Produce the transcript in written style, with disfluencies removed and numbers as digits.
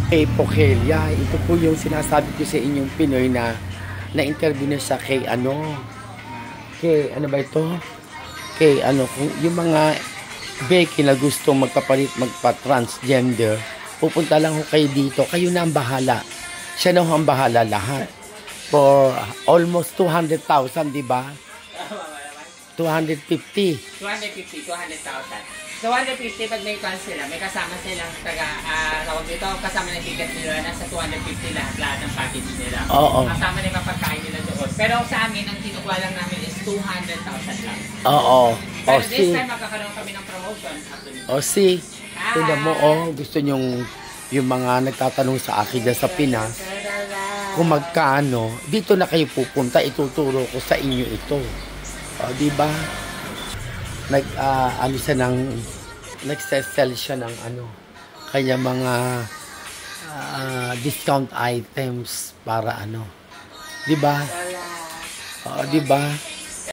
kay Pokelia. Ito po yung sinasabi ko sa inyong Pinoy na na-interview na siya kay kay ano ba ito? Kay kung yung mga Becky na gustong magpa-transgender, pupunta lang ho kayo dito. Kayo na ang bahala. Siya na ho ang bahala lahat. For almost 200,000, di ba? 250. 250, 200,000. So 150 pag may cancel sila, may kasama silang tawag dito, kasama ng ticket nila, nasa 250 lahat ng package nila. Oo. Kasama na yung pagkain nila doon. Pero sa amin, ang kinukuha lang namin is 200,000 lang. Oo. Pero this time, magkakaroon kami ng promotion. See, tignan mo, gusto nyong yung mga nagtatanong sa akin dyan sa Pinas, kung magkano, dito na kayo pupunta, ituturo ko sa inyo ito. Di ba? Nag-sell siya ng kanya mga discount items para di ba? Di ba?